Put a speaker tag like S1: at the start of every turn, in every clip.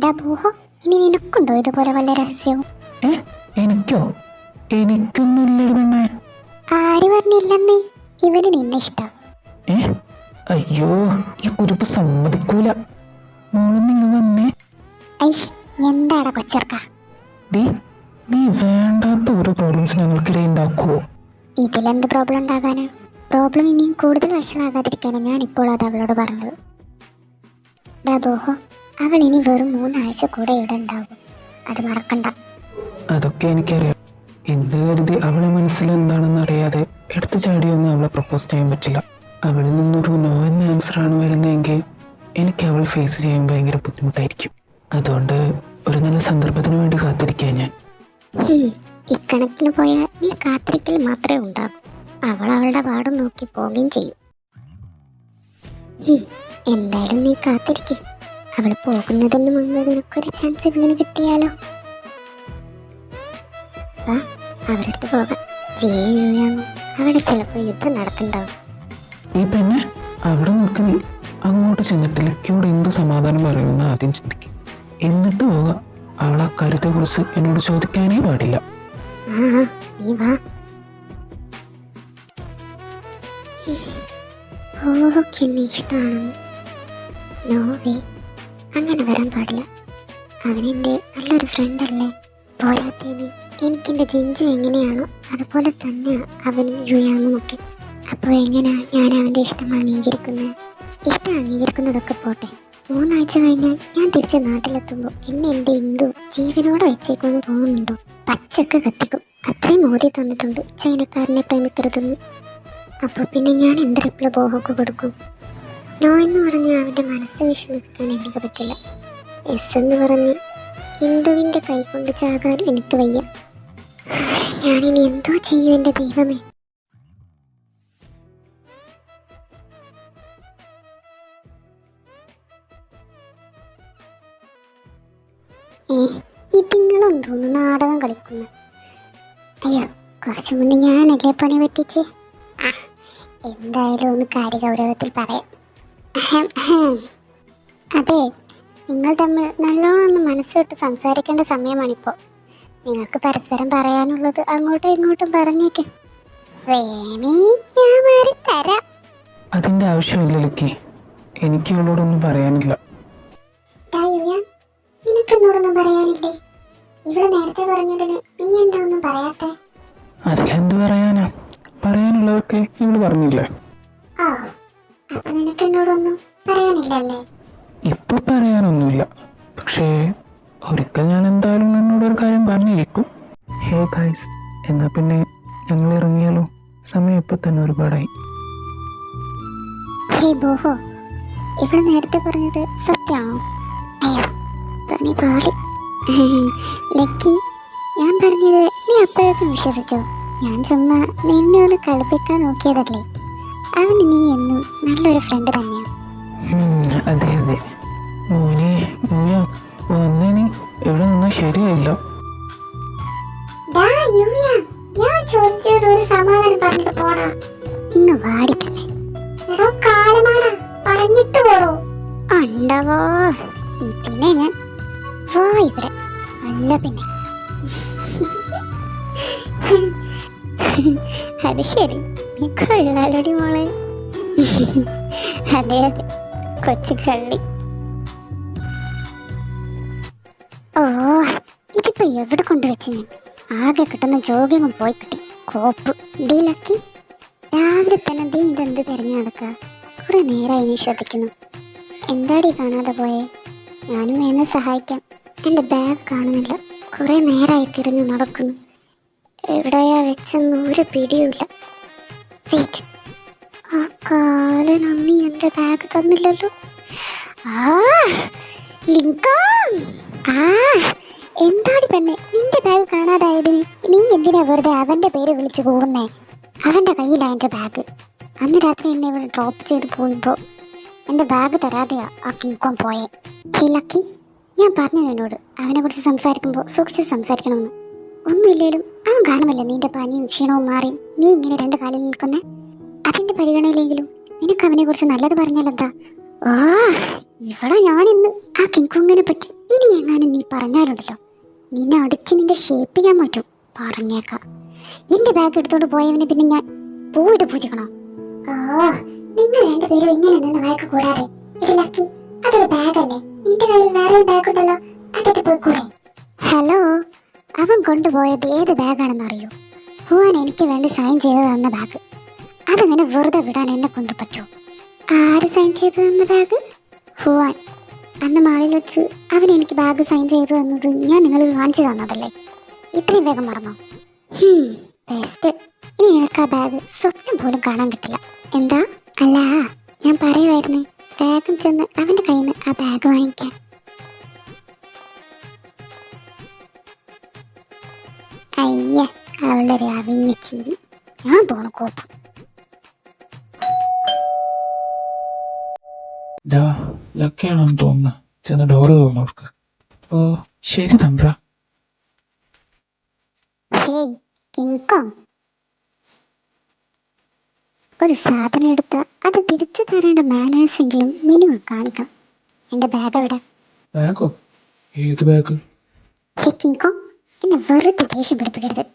S1: ഡബൂഹോ, ഇനി നിനക്കുണ്ടോ ഇതുപോലെ വല്ല രഹസ്യവും?
S2: ഏ എനിക്കോ? എനിക്കൊന്നുമില്ല പെണ്ണേ.
S1: ആര് പറഞ്ഞില്ലെന്നേ? ഇവന് നിന്നെ ഇഷ്ടം.
S2: ഏ അയ്യോ, ഈ കുരുപ്പ് സമ്മതിക്കൂല. മോള് നിങ്ങൾ വന്നേ.
S1: ഐഷ്, എന്താടാ കൊച്ചർക്ക?
S2: ഡീ, നീ വേണ്ടാത്ത ഓരോ പ്രോബ്ലംസ് ഞങ്ങൾക്കിടയിൽ ഉണ്ടാക്കുവോ?
S1: ഇതിലെന്ത് പ്രോബ്ലം ഉണ്ടാകാനാ? പ്രോബ്ലം ഇനിയും കൂടുതൽ വഷളാകാതിരിക്കാനാണ് ഞാൻ ഇപ്പോൾ അത് അവളോട് പറഞ്ഞത്. ഡബോഹോ, അവൾ ഇനി വെറും 3 ആഴ്ച കൂടെ ഇവിടെ ഉണ്ടാകും, അത് മറക്കണ്ട.
S2: അതൊക്കെ എനിക്കറിയാം. എന്ത് കരുതി അവളെ മനസ്സിൽ എന്താണെന്ന് അറിയാതെ എടുത്തു ചാടിയൊന്നും അവളെ പ്രപ്പോസ് ചെയ്യാൻ പറ്റില്ല. അവളിൽ നിന്നൊരു നോ എന്ന ആൻസർ ആണ് വരുന്നതെങ്കിൽ എനിക്ക് അവൾ ഫേസ് ചെയ്യാൻ ഭയങ്കര ബുദ്ധിമുട്ടായിരിക്കും. അതുകൊണ്ട് ഒരു നല്ല സന്ദർഭത്തിന് വേണ്ടി കാത്തിരിക്കാൻ ഞാൻ.
S1: ഇക്കണക്കിന് പോയാൽ നീ കാത്തിരിക്കൽ മാത്രമേ ഉണ്ടാകൂ. അവൾ അവളുടെ പാടും നോക്കി പോവുകയും ചെയ്യും. എന്തായാലും നീ കാത്തിരിക്കേ. അവൾ പോകുന്നതിന് മുൻപ് നിനക്കൊരു ചാൻസ് ഇങ്ങനെ കിട്ടിയാലോ? ആ, അവരടുത്ത് പോകാം. ജയിയാമോ അവിടെ ചിലപ്പോൾ യുദ്ധം നടത്തുന്നുണ്ടാവും.
S2: ഈ പെണ്ണെ, അവിടെ നിൽക്ക്. നീ അങ്ങോട്ട് ചെന്നിട്ട് ലക്കിയോട് എന്ത് സമാധാനം പറയുമെന്ന് ആദ്യം ചിന്തിക്കും, എന്നിട്ട് പോകാം. അവൾ അക്കാര്യത്തെ കുറിച്ച് എന്നോട് ചോദിക്കാനേ പാടില്ല.
S1: നീ വാ. ഓക്കെ, എന്നെ ഇഷ്ടമാണോ? നോവേ, അങ്ങനെ വരാൻ പാടില്ല. അവനെൻ്റെ നല്ലൊരു ഫ്രണ്ടല്ലേ. പോരാത്തതിന് എനിക്കെൻ്റെ ജിഞ്ചു എങ്ങനെയാണോ അതുപോലെ തന്നെ അവനും യുയാങ്ങും ഒക്കെ. അപ്പോൾ എങ്ങനെയാ ഞാൻ അവൻ്റെ ഇഷ്ടം അംഗീകരിക്കുന്നത്? ഇഷ്ടം അംഗീകരിക്കുന്നതൊക്കെ പോട്ടെ, 3 ആഴ്ച കഴിഞ്ഞാൽ ഞാൻ തിരിച്ച് നാട്ടിലെത്തുമ്പോൾ എന്നെ എൻ്റെ ഇന്ദു ജീവനോടെ വെച്ചേക്കുമെന്ന് തോന്നുന്നുണ്ടോ? പച്ചക്ക് കത്തിക്കും. അത്രയും മോദി തന്നിട്ടുണ്ട് ചൈനക്കാരനെ പ്രേമിക്കരുതെന്ന്. അപ്പോൾ പിന്നെ ഞാൻ എന്ത് റിപ്ലൈ ബോഹോക്ക് കൊടുക്കും? നോ എന്ന് പറഞ്ഞ് അവൻ്റെ മനസ്സ് വിഷമിപ്പിക്കാൻ എനിക്ക് പറ്റില്ല. എസ് എന്ന് പറഞ്ഞ് ഇന്ദുവിൻ്റെ കൈ കൊണ്ട് ചാകാനും എനിക്ക് വയ്യ. ഞാനിനി എന്തോ ചെയ്യും എൻ്റെ ദൈവമേ. ഇതിങ്ങളും തോന്നുന്നു നാടകം കളിക്കുന്നു. അയ്യോ, കുറച്ചു മുന്നേ ഞാനല്ലേ പണി പറ്റിച്ച്. എന്തായാലും ഒന്ന് കാര്യഗൗരവത്തിൽ പറയാം. അതെ, നിങ്ങൾ തമ്മിൽ നല്ലോണം ഒന്ന് മനസ്സിട്ട് സംസാരിക്കേണ്ട സമയമാണിപ്പോൾ. നിങ്ങൾക്ക് പരസ്പരം പറയാനുള്ളത് അങ്ങോട്ടും ഇങ്ങോട്ടും പറഞ്ഞേക്കും. വേണേ ഞാൻ മാറി തരാം.
S2: അതിൻ്റെ ആവശ്യമില്ല ലക്കി, എനിക്ക് ഇവളോടൊന്നും പറയാനില്ല.
S1: നിനക്കെന്നോടൊന്നും പറയാനില്ലേ? ഇവിടെ നേരത്തെ പറഞ്ഞതിന് നീ എന്താ ഒന്നും പറയാത്തെ?
S2: അതിലെന്ത് പറയാനാ? പറയാനുള്ളതൊക്കെ ഇവള് പറഞ്ഞില്ലേ.
S1: ഓ, അപ്പൊ നിനക്കെന്നോടൊന്നും പറയാനില്ലല്ലേ?
S2: ഇപ്പൊ പറയാനൊന്നുമില്ല, പക്ഷേ ഒരിക്കൽ ഞാൻ എന്തായാലും എന്നോടൊരു കാര്യം പറഞ്ഞിരിക്കും. ഹേ ഗൈസ്, എന്നാ പിന്നെ ഞങ്ങൾ ഇറങ്ങിയാലോ? സമയം ഇപ്പൊ തന്നെ ഒരുപാടായി.
S1: ഹേ ബോഹോ, ഇവിടെ നേരത്തെ പറഞ്ഞത് സത്യമാണോ? അയ്യോ, പണി പാളി. ലക്കി, ഞാൻ പറഞ്ഞത് നീ അപ്പോഴേക്കും വിശ്വസിച്ചോ? ഞാൻ ചുമ്മാ നിന്നെ ഒന്ന് കളിപ്പിക്കാൻ നോക്കിയതല്ലേ. അവന് നീ എന്നും നല്ലൊരു ഫ്രണ്ട് തന്നെയാണ്.
S2: അതെ അതെ മോനെ, വന്നേനി ഇവിടെ നിന്നാ ശരിയായില്ല.
S1: ഇന്ന് വാടി തന്നെ പറഞ്ഞിട്ട് പോടോ. ഉണ്ടവോ ഇതിനെ ഞാൻ വാ ഇവിടെ അല്ല പിന്നെ. അത് ശരി, നീ കൊള്ളാലടി മോളെ. അതെ അതെ, കൊച്ചു കള്ളി. ഓ, ഇതിപ്പോ എവിടെ കൊണ്ടുവച്ച് ഞാൻ? ആകെ കിട്ടുന്ന ജോഗിങ്ങും പോയി കിട്ടി. കോപ്പ് ഡീ ലക്കി, രാവിലെ തന്നെ ദേ ഇതെന്ത് തിരഞ്ഞു നടക്കുക? കുറെ നേരമായി നീ ശ്രദ്ധിക്കുന്നു. എന്താടി കാണാതെ പോയേ? ഞാനും വേണേ സഹായിക്കാം. എൻ്റെ ബാഗ് കാണുന്നില്ല, കുറെ നേരമായി തിരിഞ്ഞു നടക്കുന്നു. എവിടെയാ വെച്ചെന്ന് ഒരു പിടിയുമില്ല. വെയിറ്റ്, ആ കാലനന്ദി എൻ്റെ ബാഗ് തന്നില്ലല്ലോ. എന്താടി പെണ്ണെ, നിന്റെ ബാഗ് കാണാതായതിന് നീ എന്തിനാ വെറുതെ അവന്റെ പേര് വിളിച്ചു പോകുന്നേ? അവന്റെ കയ്യിലാ എൻ്റെ ബാഗ്. അന്ന് രാത്രി എന്നെ ഇവിടെ ഡ്രോപ്പ് ചെയ്ത് പോയപ്പോ എൻ്റെ ബാഗ് തരാതെയാ ആ കിങ്കോൻ പോയേ. ഹേ ലക്കി, ഞാൻ പറഞ്ഞു എന്നോട് അവനെ കുറിച്ച് സംസാരിക്കുമ്പോൾ സൂക്ഷിച്ച് സംസാരിക്കണമെന്ന്. ഒന്നുമില്ലേലും അവൻ കാരണമല്ലേ നിന്റെ പനിയും ക്ഷീണവും മാറി നീ ഇങ്ങനെ 2 കാലിൽ നിൽക്കുന്നേ. അതിന്റെ പരിഗണനയിലെങ്കിലും നിനക്ക് അവനെ കുറിച്ച് നല്ലത് പറഞ്ഞാലെന്താ? ഇവിടെ ഞാനിന്ന് ആ കിങ്കുങ്ങിനെ പറ്റി ഇനി എങ്ങാനും നീ പറഞ്ഞാലുണ്ടല്ലോ, നിന്നെ അടിച്ച് നിന്റെ ഷേപ്പ് ഞാൻ മാറ്റും, പറഞ്ഞേക്കാം. എന്റെ ബാഗ് എടുത്തോണ്ട് പോയവനെ പിന്നെ ഞാൻ പോയിട്ട് പൂജിക്കണോ? ഓ, നിങ്ങൾ രണ്ടുപേരും ഇങ്ങനെ നിന്ന് വഴക്ക് കൂടാതെ. ഇത് ലക്കി, അതൊരു ബാഗല്ലേ, നിന്റെ കയ്യിൽ വേറെ ബാഗ് ഉണ്ടല്ലോ, അതൊക്കെ പോയിക്കൂടെ? ഹലോ, അവൻ കൊണ്ടുപോയത് ഏത് ബാഗാണെന്ന് അറിയോ? ഹുവാൻ എനിക്ക് വേണ്ടി സൈൻ ചെയ്ത് തന്ന ബാഗ്. അതങ്ങനെ വെറുതെ വിടാൻ എന്നെ കൊണ്ട് പറ്റുമോ? ആര് സൈൻ ചെയ്ത് തന്ന ബാഗ്? ഹുവാൻ. അന്ന് മാളിൽ വെച്ച് അവൻ എനിക്ക് ബാഗ് സൈൻ ചെയ്ത് തന്നത് ഞാൻ നിങ്ങൾക്ക് കാണിച്ചു തന്നതല്ലേ? ഇത്രയും വേഗം മറന്നോ? ബെസ്റ്റ്. ഇനി എനിക്ക് ആ ബാഗ് സ്വപ്നം പോലും കാണാൻ കിട്ടില്ല. എന്താ? അല്ല, ഞാൻ പറയുമായിരുന്നേ വേഗം ചെന്ന് അവൻ്റെ കയ്യിൽ നിന്ന് ആ ബാഗ് വാങ്ങിക്കാൻ. അയ്യ, അവളൊരു അവിഞ്ഞ ചിരി. ഞാൻ പോണ കോപ്പും.
S2: ലക്കിയാണെന്ന് തോന്നുന്നു. ചെന്ന് ഡോറ് തോന്നവർക്ക്. ഓ ശരി തമ്പ്ര.
S1: ഹേയ് കിങ്കോങ്, ഒരു സാധനം എടുത്ത അത് തിരിച്ചു തരേണ്ട മാനേഴ്സ് എങ്കിലും മിനിമം കാണിക്കണം. എൻ്റെ ബാഗ് എവിടെ?
S2: ബാഗോ? ഏത് ബാഗ്?
S1: ഹേ കിങ്കോങ്, എന്നെ വെറുതെ ദേഷ്യം പിടിപ്പിക്കരുത്.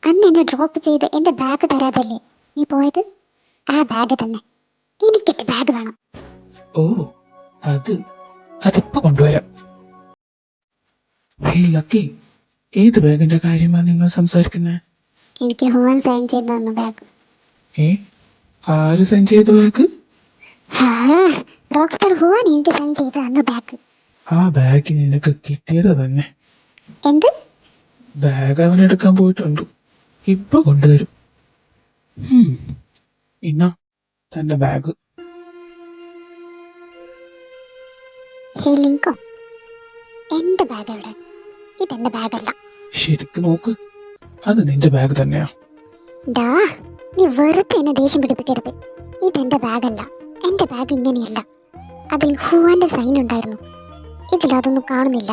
S1: അന്ന് എന്നെ ഡ്രോപ്പ് ചെയ്ത് എൻ്റെ ബാഗ് തരാതല്ലേ നീ പോയത്? ആ ബാഗ് തന്നെ. എനിക്കെൻ്റെ ബാഗ് വേണം.
S2: ഓ, അതിപ്പോ കൊണ്ടുവരാം. ഹേയ് ലക്കി, ഏത് ബാഗിന്റെ കാര്യമാണ് നിങ്ങൾ സംസാരിക്കുന്നത്?
S1: എനിക്ക് ഹുവാൻ സൈൻ ചെയ്ത് തന്ന ബാഗ്.
S2: ആര് സൈൻ ചെയ്ത ബാഗ്?
S1: റോക്ക് സ്റ്റാർ ഹുവാൻ എനിക്ക് സൈൻ ചെയ്ത് തന്ന ബാഗ്.
S2: ആ ബാഗ് നിനക്ക് കിട്ടിയത് തന്നെ.
S1: എന്ത്?
S2: ബാഗ് അവനെടുക്കാൻ പോയിട്ടുണ്ട്, ഇപ്പൊ കൊണ്ടുവരും. ഇന്നാ തന്റെ ബാഗ്.
S1: ഹേ ലിങ്കോ, എന്റെ ബാഗ് എവിടെ? ഇതെന്റെ ബാഗല്ല.
S2: ശരിക്കും നോക്ക്, അത് നിന്റെ ബാഗ് തന്നെയാ.
S1: ഡാ, നീ വെറുതെ എന്നെ ദേഷ്യം പിടിപ്പിക്കരുത്. ഇതെന്റെ ബാഗല്ല. എന്റെ ബാഗ് ഇങ്ങനെയല്ല. അതിൽ ഹുവാന്റെ സൈൻ ഉണ്ടായിരുന്നു. ഇതിലതൊന്നും കാണുന്നില്ല.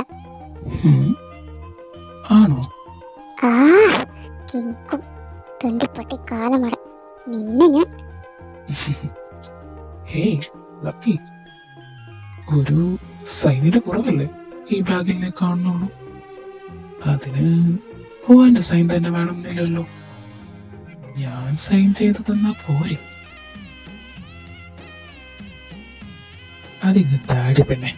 S2: ആണോ?
S1: ആ കിങ്കും തൊണ്ടിപ്പൊട്ടി കാലമട. നിന്നെ ഞാൻ.
S2: ഹേയ് ലക്കി, ഒരു സൈനിന്റെ കുറവല്ലേ ഈ ബാഗിൽ കാണുന്നുള്ളൂ. അതിന് ഹുവാന്റെ സൈൻ തന്നെ വേണമെന്നില്ലല്ലോ. ഞാൻ സൈൻ ചെയ്ത് തന്നാ പോരെ. അതിങ്ങ് താടി പെണ്ണെ,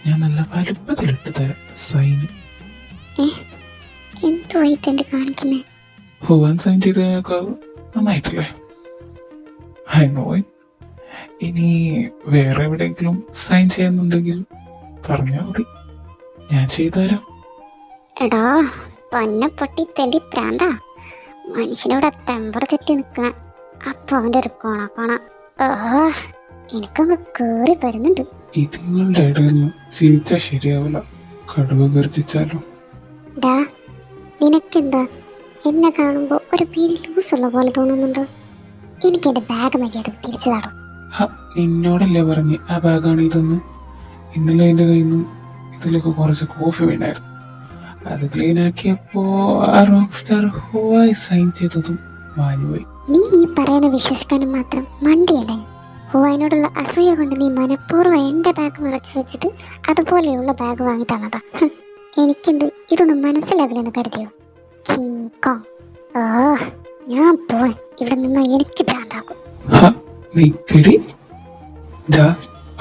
S2: ഞാൻ നല്ല വലുപ്പത്തിലിട്ട് തരാം സൈന്.
S1: എന്തുവായിട്ടെന്റെ കാണിക്കുന്നേ?
S2: ഹുവാൻ സൈൻ ചെയ്തതിനേക്കാൾ നന്നായിട്ടില്ലേ? I know it. ഇനി വേറെ എവിടെയെങ്കിലും സൈൻ ചെയ്യുന്നുണ്ടെങ്കിൽ പറഞ്ഞാൽ മതി, ഞാൻ ചെയ്തുതരാം.
S1: എടാ പൊന്നപ്പൊട്ടി തെണ്ടി പ്രാന്താ, മനുഷ്യനോട് ടെമ്പർ തെറ്റി നിൽക്കണ. അപ്പൊ അവന്റെ ഒരു കോണ എനിക്കങ്ങ് കേറി വരുന്നുണ്ട്.
S2: ഇതുങ്ങളുടെ ഇടയിൽ നിന്ന് ചിരിച്ചാൽ ശരിയാവില്ല, കടുവ ഗർജിച്ചാലോ.
S1: ഡാ, നിനക്കെന്താ എന്നെ കാണുമ്പോ ഒരു പീരി ലൂസുള്ള പോലെ തോന്നുന്നുണ്ടോ? എനിക്ക് എന്റെ ബാഗ് മര്യാദ തിരിച്ചു താടോ.
S2: നിന്നോടല്ലേ പറഞ്ഞ് ആ ബാഗാണ് ഇതെന്ന്. ഇന്നലെ എന്റെ കയ്യിൽ നിന്ന് ഇതിലൊക്കെ കുറച്ച് കോഫി വേണ്ടായിരുന്നു, അത് ക്ലീൻ ആക്കിയപ്പോ ആ റോക്ക് സ്റ്റാർ ഹുവായി സൈൻ ചെയ്തതും മാഞ്ഞുപോയി.
S1: നീ ഈ പറയുന്ന വിശ്വസിക്കാനും മാത്രം മണ്ടിയല്ലേ? ഹുവായിനോടുള്ള അസൂയ കൊണ്ട് നീ മനഃപൂർവ്വം എന്റെ ബാഗ് മറച്ചു വെച്ചിട്ട് അതുപോലെയുള്ള ബാഗ് വാങ്ങി തന്നതാ. എനിക്കെന്ത് ഇതൊന്നും മനസ്സിലാകില്ലെന്ന് കരുതിയോ? കിങ്കോങ്, ഞാൻ പോണേ, ഇവിടെ നിന്ന് എനിക്ക് ഭ്രാന്താക്കും.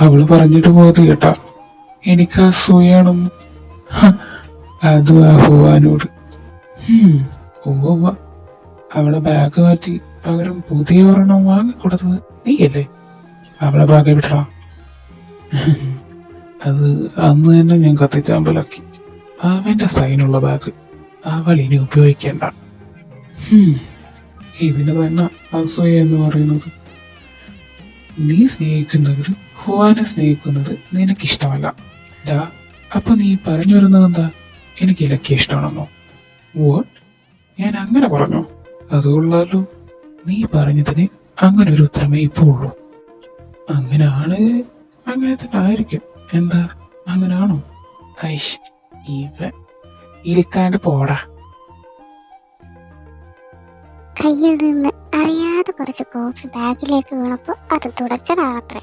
S2: അവള് പറഞ്ഞിട്ട് പോയത് കേട്ടാ, എനിക്ക് അസൂയാണെന്ന്. അതും ആ ഹുവാനോട്. അവളെ ബാഗ് മാറ്റി പകരം പുതിയ ഒരെണ്ണം വാങ്ങിക്കൊടുത്തത് നീയല്ലേ? അവളെ ബാഗ് വിടറാ. അത് അന്ന് തന്നെ ഞാൻ കത്തിച്ചാമ്പലാക്കി. അവന്റെ സൈനുള്ള ബാഗ് അവൾ ഇനി ഉപയോഗിക്കേണ്ട. ഇതിന് തന്നെ അസൂയ എന്ന് പറയുന്നത്. നീ സ്നേഹിക്കുന്നവര് ഹുവാനെ സ്നേഹിക്കുന്നത് നിനക്കിഷ്ടമല്ല. അപ്പൊ നീ പറഞ്ഞു വരുന്നത് എന്താ? എനിക്ക് ലക്കിയെ ഇഷ്ടമാണെന്നോ? വാട്ട്? ഞാൻ അങ്ങനെ പറഞ്ഞോ? അതുകൊള്ളാലോ, നീ പറഞ്ഞതിന് അങ്ങനെ ഒരു ഉത്തരമേ ഇപ്പോ ഉള്ളൂ. അങ്ങനെയാണ്, അങ്ങനെ തന്നെ ആയിരിക്കും. എന്താ, അങ്ങനാണോ? ഐഷ്, ഇവൻ ഇരിക്കാണ്ട് പോടാ.
S1: കയ്യിൽ നിന്ന് അറിയാതെ കുറച്ച് കോഫി ബാഗിലേക്ക് വീണപ്പോ അത് തുടച്ചതാത്രേ.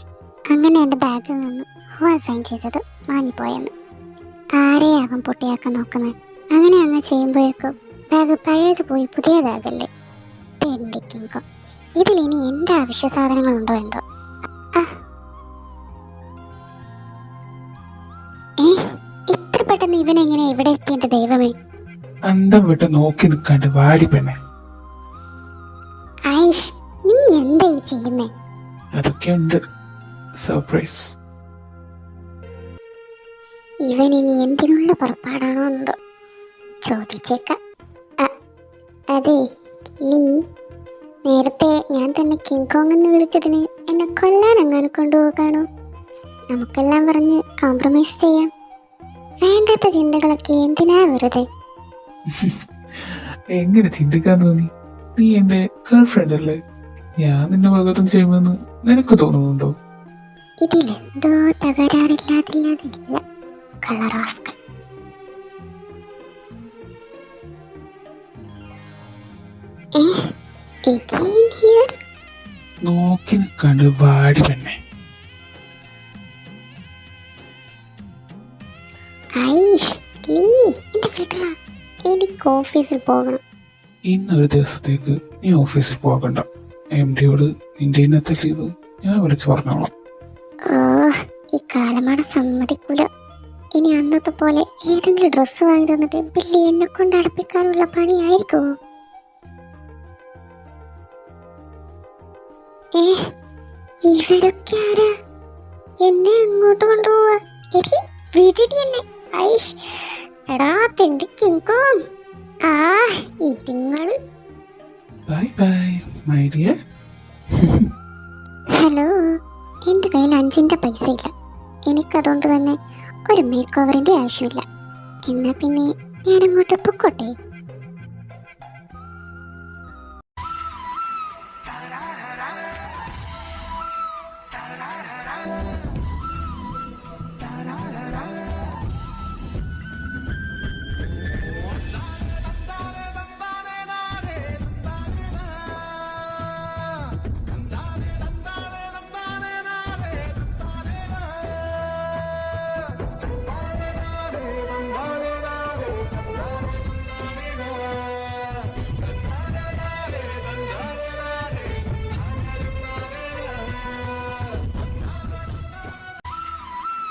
S1: അങ്ങനെ എൻ്റെ ബാഗിൽ നിന്നും അവൻ സൈൻ ചെയ്തത് മാഞ്ഞിപ്പോയെന്ന്. ആരെയാ അവൻ പൊട്ടിയാക്കാൻ നോക്കുന്നത്? അങ്ങനെ അങ്ങ് ചെയ്യുമ്പോഴേക്കും ബാഗ് പഴയത് പോയി പുതിയതാകല്ലേ. തെണ്ടിക്കിങ്കോ, ഇതിലിനി എൻ്റെ അവശ്യ സാധനങ്ങളുണ്ടോ എന്തോ. ഇത്ര പെട്ടെന്ന് ഇവനെങ്ങനെ എവിടെ എത്തി എൻ്റെ ദൈവമേ?
S2: അന്തം വിട്ട് നോക്കി നിൽക്കാണ്ട് വാടി പെണ്ണെ.
S1: ഐഷ്, നീ എന്താ ഈ ചെയ്യുന്നേ?
S2: അതൊക്കെയുണ്ട് സർപ്രൈസ്.
S1: ഇവൻ ഇനി എന്തിനുള്ള പുറപ്പാടാണോ എന്തോ ചോദിച്ചേക്കാം. അതെ ലീ, നേരത്തെ ഞാൻ തന്നെ കിങ്കോങ് എന്ന് വിളിച്ചതിന് എന്നെ കൊല്ലാൻ അങ്ങനെ കൊണ്ടുപോകാണോ? നമുക്കെല്ലാം പറഞ്ഞ് കോംപ്രമൈസ് ചെയ്യാം. വേണ്ടാത്ത ചിന്തകളൊക്കെ എന്തിനാ വെറുതെ?
S2: എങ്ങനെ ചിന്തിക്കാൻ തോന്നി? നീ എന്റെ ഗേൾ ഫ്രണ്ട് അല്ലേ? ഞാൻ നിന്നെ വകതും ചെയ്യുമെന്ന് നിനക്ക് തോന്നുന്നുണ്ടോ?
S1: ഇതിലെന്തോ തകരാറില്ലാതില്ലാതില്ല കളറാസ്കൽ.
S2: നോക്കി നിൽക്കാണ്ട് വാടി പെണ്ണെ.
S1: ഐഷ്, ലീ, എന്നെ വിടറാ. എനിക്ക് ഓഫീസിൽ പോകണം.
S2: ഇന്നൊരു ദിവസത്തേക്ക് നീ ഓഫീസിൽ പോകണ്ട. MD-യോട് നിന്റെ ഇന്നത്തെ ലീവ് ഞാൻ വിളിച്ചു പറഞ്ഞോളാം.
S1: ഈ കാലമാട സമ്മതിക്കൂല. ഇനി അന്നത്തെ പോലെ ഏതെങ്കിലും ഡ്രസ്സ് വാങ്ങി തന്നിട്ട് ബില്ലി എന്നെ കൊണ്ട് അടപ്പിക്കാനുള്ള പണിയായിരിക്കുമോ? ഇവരൊക്കെ ആരാ? എന്നെ എങ്ങോട്ട് കൊണ്ടുപോവാ? വീട്ടിൽ എന്നെ. ഐഷ്, എടാ തെണ്ടിക്കോ. ഇതിങ്ങള്.
S2: Bye bye my dear.
S1: Hello, എൻ്റെ കയ്യിൽ 5 പൈസ ഇല്ല. എനിക്കതുകൊണ്ട് തന്നെ ഒരു മേക്ക് ഓവറിൻ്റെ ആവശ്യമില്ല. എന്നാൽ പിന്നെ ഞാനങ്ങോട്ട് പൊക്കോട്ടെ.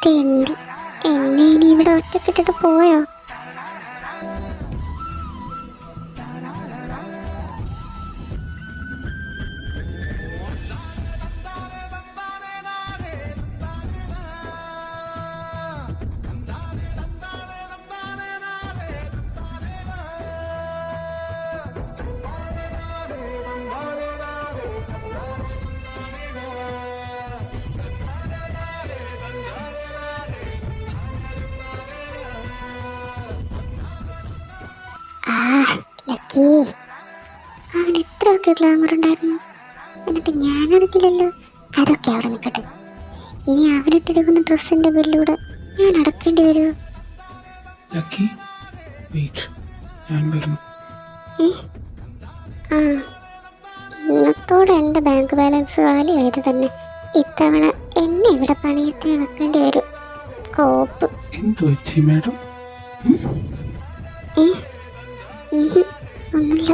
S1: തെണ്ടി, എന്നെ ഇനി ഇവിടെ ഒറ്റക്കിട്ടിട്ട് പോയോ? ലക്കി, അവൻ ഇത്രയൊക്കെ ഗ്ലാമർ ഉണ്ടായിരുന്നു, എന്നിട്ട് ഞാനറിഞ്ഞില്ലല്ലോ. അതൊക്കെ അവിടെ നിൽക്കട്ടെ. ഇനി അവനിട്ടിരിക്കുന്ന ഡ്രസ്സിന്റെ ബില്ലൂടെ ഞാൻ അടക്കേണ്ടി വരുമോ? ഇന്നത്തോടെ എൻ്റെ ബാങ്ക് ബാലൻസ് കാലിയായത് തന്നെ. ഇത്തവണ എന്നെ ഇവിടെ പണിയത്തെ വെക്കേണ്ടി വരും. കോപ്പ്. ഒന്നുമില്ല.